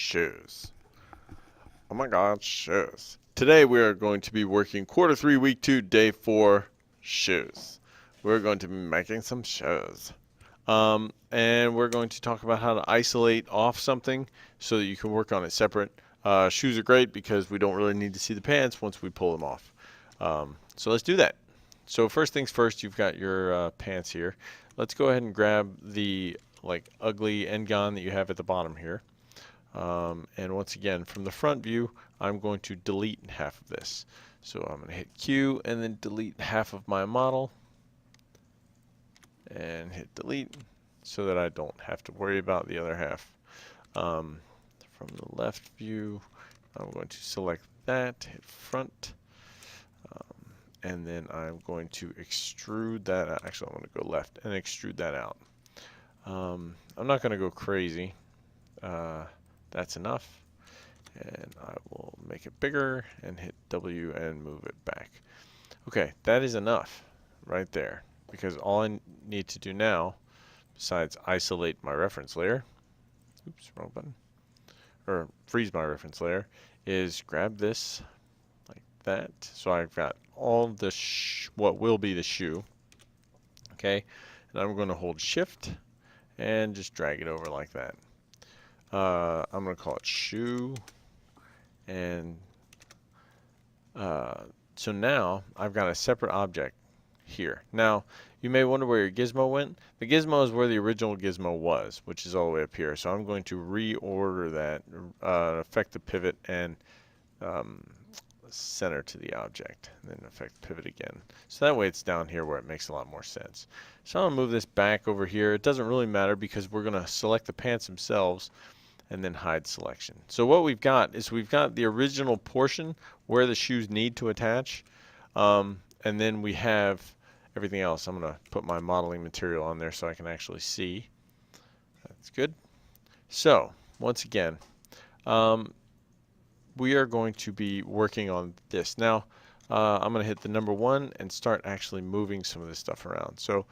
shoes. Oh my God, shoes. Today we are going to be working Q3 week 2 day 4 shoes. We're going to be making some shoes. And we're going to talk about how to isolate off something so that you can work on it separate. Shoes are great because we don't really need to see the pants once we pull them off. So let's do that. So first things first, you've got your pants here. Let's go ahead and grab the ugly end gun that you have at the bottom here. And once again, from the front view, I'm going to delete half of this. So I'm going to hit Q and then delete half of my model and hit delete so that I don't have to worry about the other half. From the left view, I'm going to select that, hit front, and then I'm going to extrude that out. Actually, I'm going to go left and extrude that out. I'm not going to go crazy. That's enough. And I will make it bigger and hit W and move it back. Okay, that is enough right there, because all I need to do now, besides isolate my reference layer, oops, wrong button, or freeze my reference layer, is grab this like that. So I've got all the what will be the shoe. Okay, and I'm going to hold Shift and just drag it over like that. I'm going to call it shoe, and so now I've got a separate object here. Now you may wonder where your gizmo went. The gizmo is where the original gizmo was, which is all the way up here. So I'm going to reorder that, affect the pivot, and center to the object, and then affect pivot again. So that way it's down here where it makes a lot more sense. So I'm going to move this back over here. It doesn't really matter because we're going to select the pants themselves and then hide selection. So what we've got is we've got the original portion where the shoes need to attach, and then we have everything else. I'm going to put my modeling material on there so I can actually see. That's good. So once again, we are going to be working on this. Now, I'm going to hit the number 1 and start actually moving some of this stuff around. So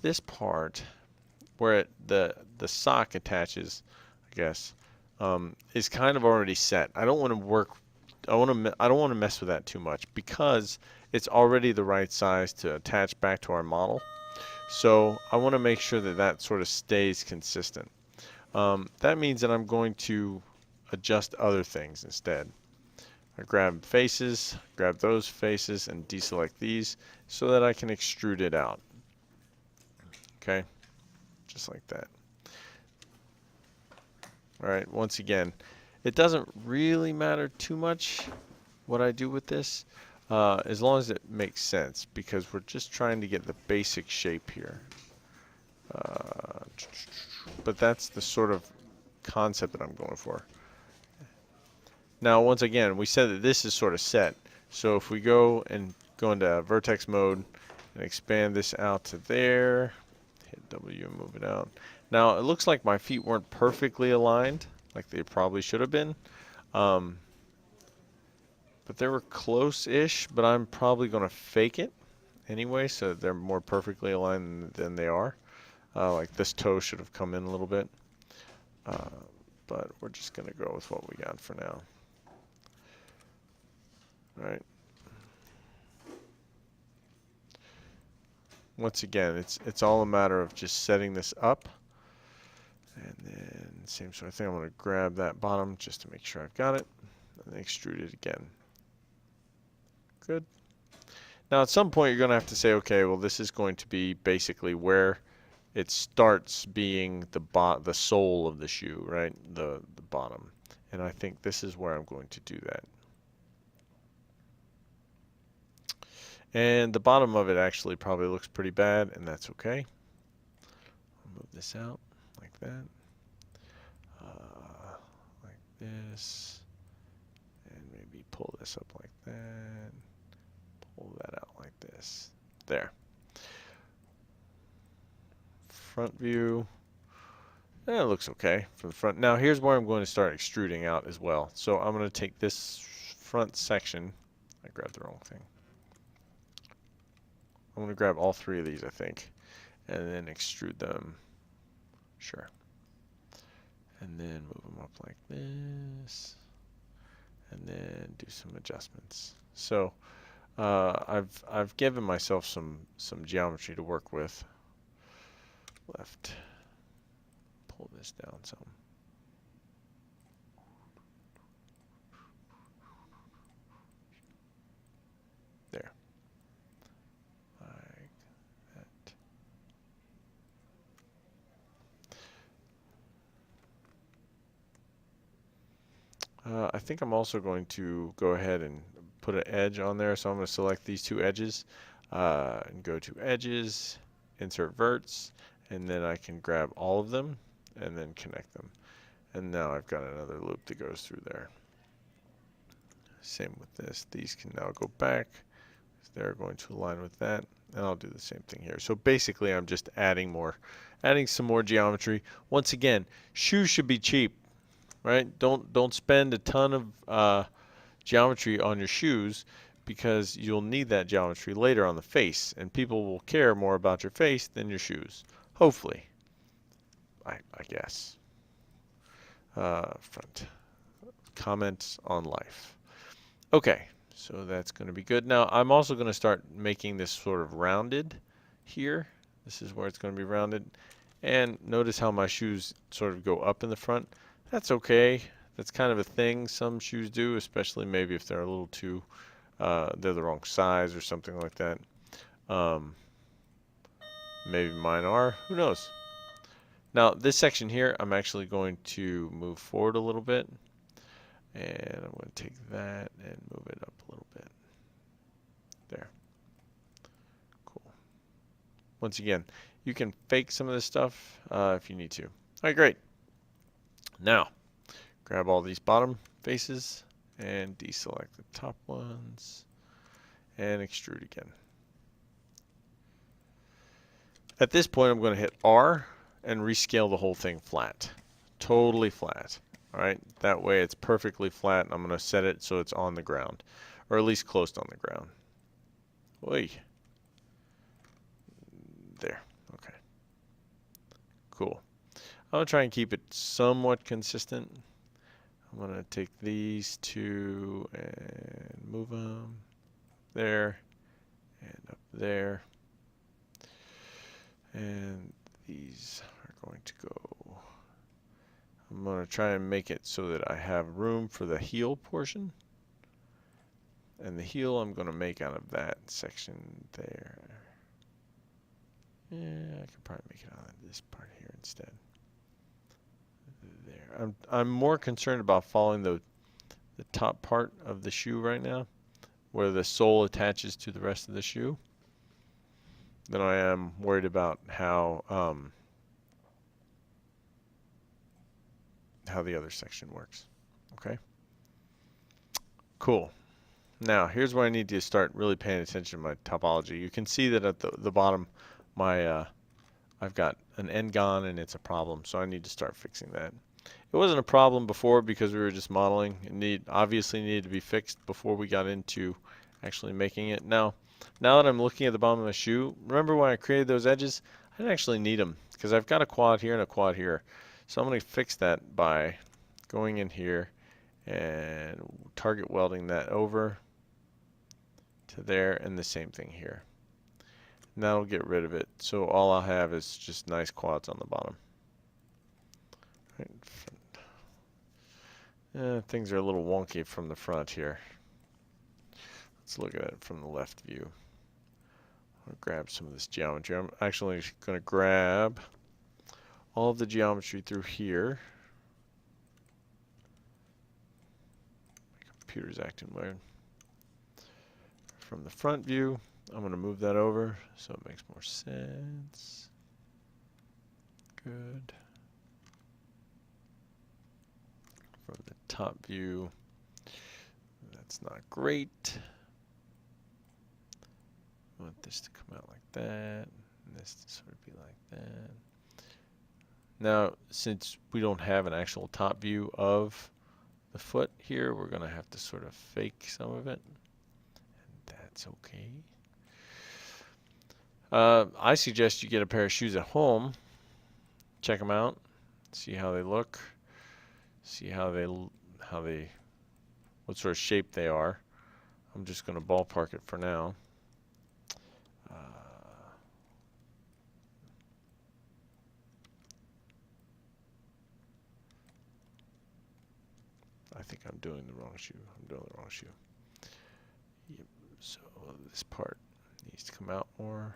this part where the sock attaches, I guess, is kind of already set. I don't want to work. I don't want to mess with that too much because it's already the right size to attach back to our model. So I want to make sure that that sort of stays consistent. That means that I'm going to adjust other things instead. I grab faces, grab those faces, and deselect these so that I can extrude it out. Okay, just like that. All right, once again, it doesn't really matter too much what I do with this, as long as it makes sense, because we're just trying to get the basic shape here. But that's the sort of concept that I'm going for. Now, once again, we said that this is sort of set. So if we go into vertex mode and expand this out to there, hit W and move it out. Now, it looks like my feet weren't perfectly aligned, like they probably should have been. But they were close-ish, but I'm probably going to fake it anyway, so they're more perfectly aligned than they are. Like this toe should have come in a little bit. But we're just going to go with what we got for now. All right. Once again, it's all a matter of just setting this up, and then same sort of thing. I'm going to grab that bottom just to make sure I've got it, and then extrude it again. Good. Now at some point you're going to have to say, okay, well this is going to be basically where it starts being the sole of the shoe, right? The bottom, and I think this is where I'm going to do that. And the bottom of it actually probably looks pretty bad, and that's okay. I'll move this out like that, like this, and maybe pull this up like that, pull that out like this. There. Front view. It looks okay from the front. Now here's where I'm going to start extruding out as well. So I'm going to take this front section. I grabbed the wrong thing. I'm going to grab all 3 of these, I think, and then extrude them. Sure. and then move them up like this, and then do some adjustments. So I've given myself some geometry to work with. Left, pull this down some. There, like that. I think I'm also going to go ahead and put an edge on there, so I'm going to select these two edges and go to edges, insert verts, and then I can grab all of them and then connect them. And now I've got another loop that goes through there. Same with this. These can now go back. They're going to align with that, and I'll do the same thing here. So basically I'm just adding some more geometry. Once again, shoes should be cheap, right? Don't spend a ton of geometry on your shoes, because you'll need that geometry later on the face, and people will care more about your face than your shoes. Hopefully, I guess. Front. Comments on life. Okay, so that's going to be good. Now, I'm also going to start making this sort of rounded here. This is where it's going to be rounded. And notice how my shoes sort of go up in the front. That's okay. That's kind of a thing some shoes do, especially maybe if they're a little too, they're the wrong size or something like that. Maybe mine are. Who knows? Now, this section here, I'm actually going to move forward a little bit. And I'm going to take that and move it up a little bit. There. Cool. Once again, you can fake some of this stuff if you need to. All right, great. Now, grab all these bottom faces and deselect the top ones and extrude again. At this point, I'm going to hit R and rescale the whole thing flat. Totally flat. All right, that way it's perfectly flat, and I'm going to set it so it's on the ground, or at least close on the ground. Oy. There, okay. Cool. I'm going to try and keep it somewhat consistent. I'm going to take these two and move them there and up there. And these are going to go. I'm going to try and make it so that I have room for the heel portion. And the heel I'm going to make out of that section there. Yeah, I could probably make it out of this part here instead. There. I'm more concerned about following the top part of the shoe right now, where the sole attaches to the rest of the shoe, than I am worried about how the other section works. Okay. Cool. Now here's where I need to start really paying attention to my topology. You can see that at the bottom, I've got an end gone and it's a problem, so I need to start fixing that. It wasn't a problem before because we were just modeling. It obviously needed to be fixed before we got into actually making it. Now that I'm looking at the bottom of my shoe, remember when I created those edges? I didn't actually need them because I've got a quad here and a quad here. So I'm going to fix that by going in here and target welding that over to there, and the same thing here. And that'll get rid of it. So all I'll have is just nice quads on the bottom. Right. Things are a little wonky from the front here. Let's look at it from the left view. I'll grab some of this geometry. I'm actually going to grab all of the geometry through here. My computer's acting weird. From the front view, I'm going to move that over so it makes more sense. Good. From the top view, that's not great. I want this to come out like that, and this to sort of be like that. Now, since we don't have an actual top view of the foot here, we're going to have to sort of fake some of it. And that's okay. I suggest you get a pair of shoes at home. Check them out. See how they look. see what sort of shape they are. I'm just going to ballpark it for now. I think I'm doing the wrong shoe. I'm doing the wrong shoe. Yep. So this part needs to come out more.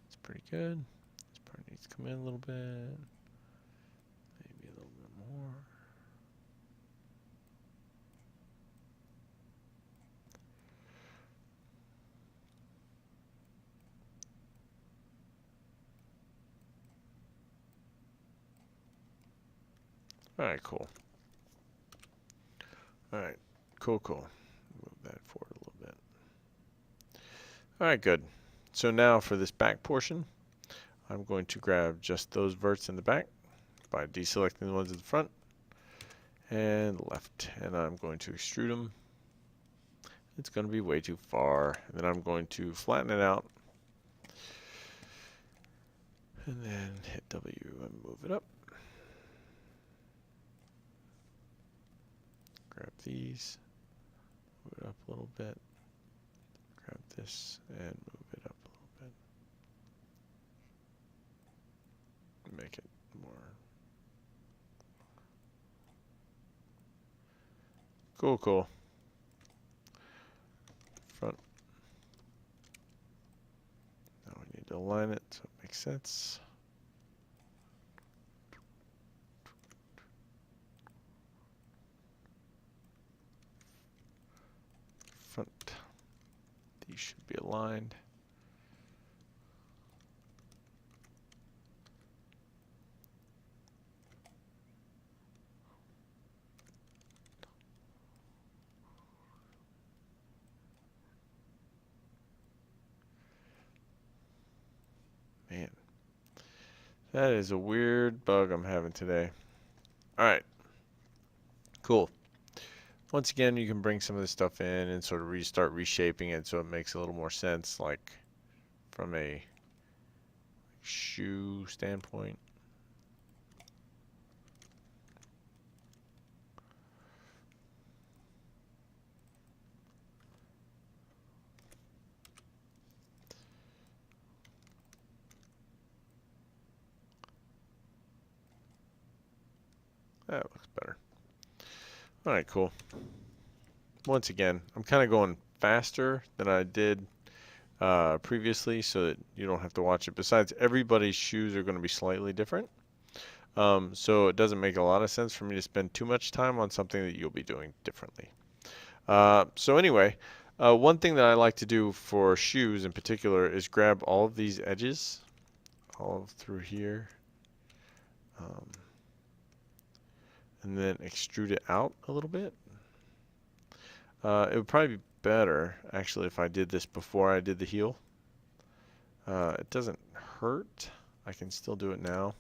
It's pretty good. This part needs to come in a little bit. Maybe a little bit more. Alright, cool. Alright, cool. Move that forward a little bit. Alright, good. So now for this back portion, I'm going to grab just those verts in the back by deselecting the ones at the front and left. And I'm going to extrude them. It's going to be way too far. And then I'm going to flatten it out. And then hit W and move it up. Grab these, move it up a little bit. Grab this and move it up a little bit. Make it more. Cool. Front. Now we need to align it so it makes sense. Front. These should be aligned. Man, that is a weird bug I'm having today. Alright, cool. Once again, you can bring some of this stuff in and sort of start reshaping it so it makes a little more sense, like from a shoe standpoint. That looks better. Alright, cool. Once again, I'm kind of going faster than I did previously so that you don't have to watch it. Besides, everybody's shoes are going to be slightly different. So it doesn't make a lot of sense for me to spend too much time on something that you'll be doing differently. So anyway, one thing that I like to do for shoes in particular is grab all of these edges all through here. And then extrude it out a little bit. It would probably be better, actually, if I did this before I did the heel. It doesn't hurt. I can still do it now.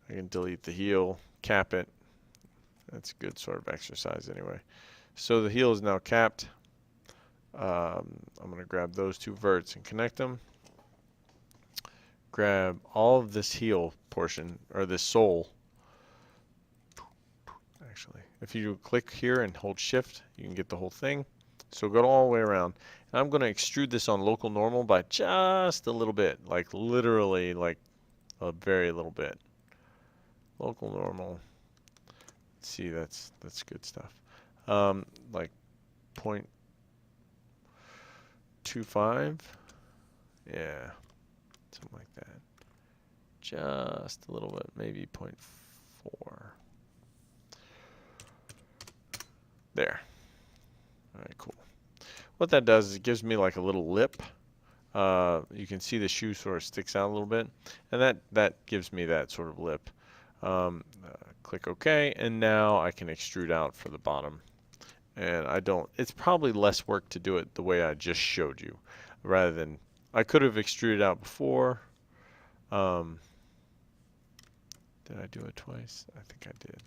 I can delete the heel, cap it. That's a good sort of exercise anyway. So the heel is now capped. I'm going to grab those two verts and connect them. Grab all of this heel portion, or this sole. Actually, if you click here and hold shift, you can get the whole thing. So go all the way around. And I'm going to extrude this on local normal by just a little bit, like literally like a very little bit. Local normal. Let's see, that's good stuff. Like 0.25. Yeah, something like that. Just a little bit, maybe 0.4. There. Alright, cool. What that does is it gives me like a little lip. You can see the shoe sort of sticks out a little bit. And that gives me that sort of lip. Click OK, and now I can extrude out for the bottom. And it's probably less work to do it the way I just showed you. Rather than, I could have extruded out before. Did I do it twice? I think I did.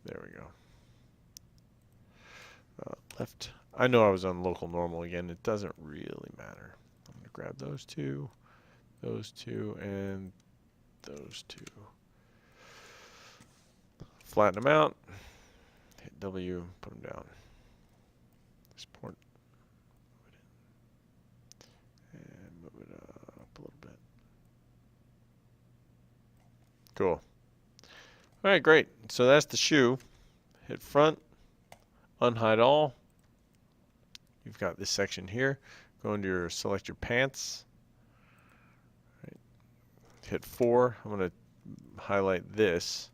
There we go. Left. I know I was on local normal again. It doesn't really matter. I'm going to grab those two, those two, and those two. Flatten them out. Hit W, put them down. Support. And move it up a little bit. Cool. All right, great. So that's the shoe. Hit front, unhide all. You've got this section here. Go into your, select your pants. Right. Hit 4. I'm going to highlight this,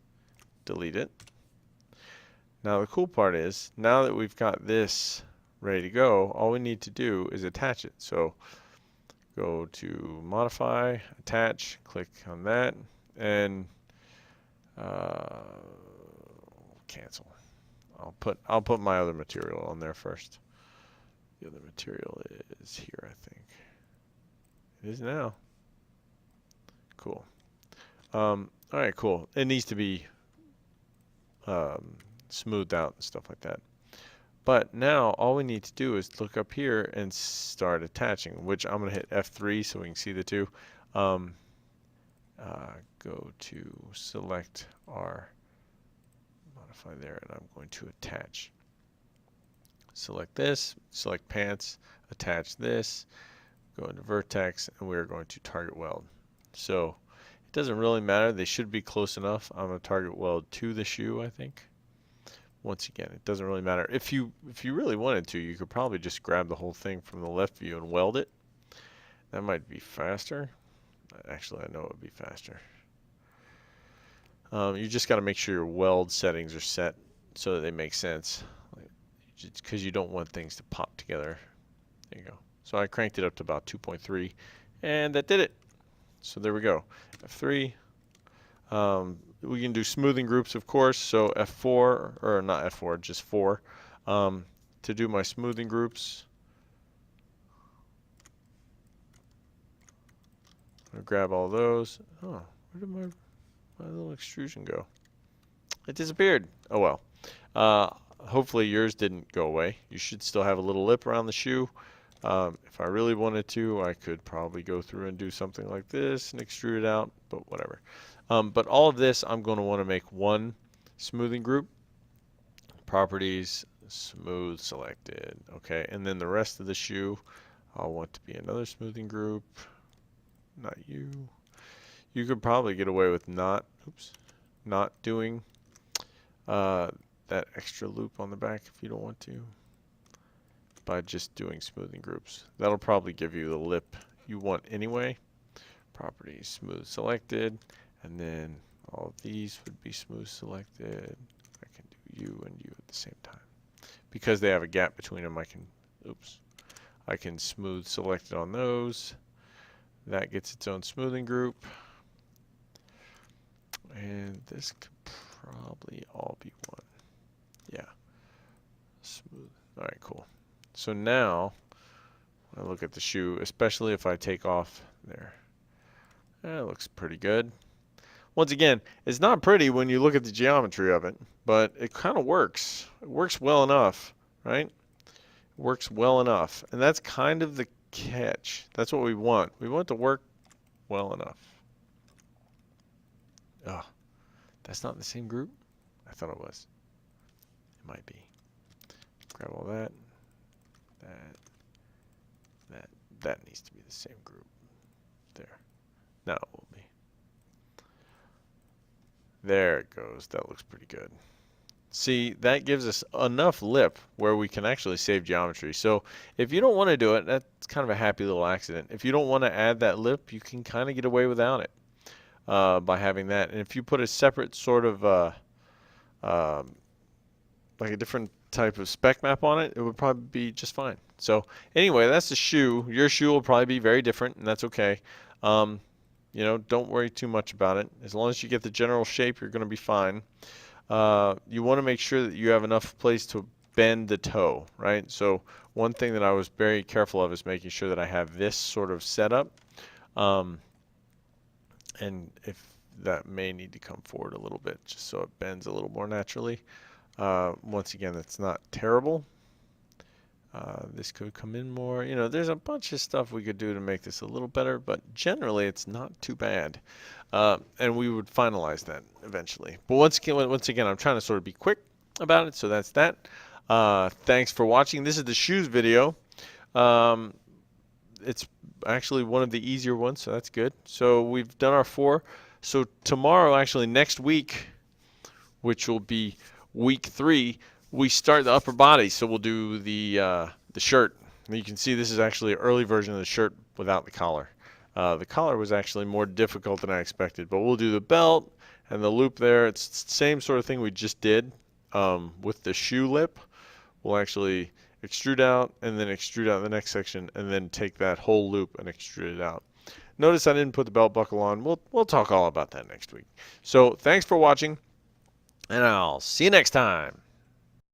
delete it. Now the cool part is, now that we've got this ready to go, all we need to do is attach it. So go to modify, attach, click on that, and cancel. I'll put my other material on there first. The other material is here, I think. It is now. Cool. All right, cool. It needs to be smoothed out and stuff like that. But now all we need to do is look up here and start attaching, which I'm going to hit F3 so we can see the two. Go to select our modify there, and I'm going to attach. Select this, select pants, attach this, go into vertex, and we're going to target weld. So it doesn't really matter. They should be close enough. I'm going to target weld to the shoe, I think. Once again, it doesn't really matter. If you really wanted to, you could probably just grab the whole thing from the left view and weld it. That might be faster. Actually, I know it would be faster. You just got to make sure your weld settings are set so that they make sense, because you don't want things to pop together. There you go. So I cranked it up to about 2.3, and that did it. So there we go. F3. We can do smoothing groups, of course. So F4, or not F4, just 4. To do my smoothing groups, I'm gonna grab all those. Oh, where did my little extrusion go? It disappeared. Oh well. Hopefully yours didn't go away. You should still have a little lip around the shoe. If I really wanted to, I could probably go through and do something like this and extrude it out, but whatever. But all of this, I'm going to want to make one smoothing group. Properties, smooth, selected. Okay, and then the rest of the shoe, I'll want to be another smoothing group. Not you. You could probably get away with not doing that extra loop on the back if you don't want to, by just doing smoothing groups. That'll probably give you the lip you want anyway. Properties, smooth selected, and then all of these would be smooth selected. I can do you and you at the same time. Because they have a gap between them, I can smooth select it on those. That gets its own smoothing group. And this could probably all be one. Yeah. Smooth. All right, cool. So now, when I look at the shoe, especially if I take off there, it looks pretty good. Once again, it's not pretty when you look at the geometry of it, but it kind of works. It works well enough, right? It works well enough. And that's kind of the catch. That's what we want. We want it to work well enough. Oh, that's not the same group? I thought it was. It might be. Grab all that. That needs to be the same group. There. Now it will be. There it goes. That looks pretty good. See, that gives us enough lip where we can actually save geometry. So if you don't want to do it, that's kind of a happy little accident. If you don't want to add that lip, you can kind of get away without it by having that. And if you put a separate sort of like a different type of spec map on it, it would probably be just fine. So anyway, that's the shoe. Your shoe will probably be very different, and that's okay. You know, don't worry too much about it. As long as you get the general shape, you're going to be fine. You want to make sure that you have enough place to bend the toe, right? So one thing that I was very careful of is making sure that I have this sort of set up. And if that may need to come forward a little bit, just so it bends a little more naturally. Once again, that's not terrible. This could come in more. You know, there's a bunch of stuff we could do to make this a little better, but generally it's not too bad. And we would finalize that eventually. But once again, I'm trying to sort of be quick about it, so that's that. Thanks for watching. This is the shoes video. It's actually one of the easier ones, so that's good. So we've done our 4. So tomorrow, actually next week, which will be week 3, we start the upper body. So we'll do the shirt. And you can see this is actually an early version of the shirt without the collar. The collar was actually more difficult than I expected, but we'll do the belt and the loop there. It's the same sort of thing we just did with the shoe lip. We'll actually extrude out and then extrude out the next section and then take that whole loop and extrude it out. Notice I didn't put the belt buckle on. We'll talk all about that next week. So thanks for watching, and I'll see you next time.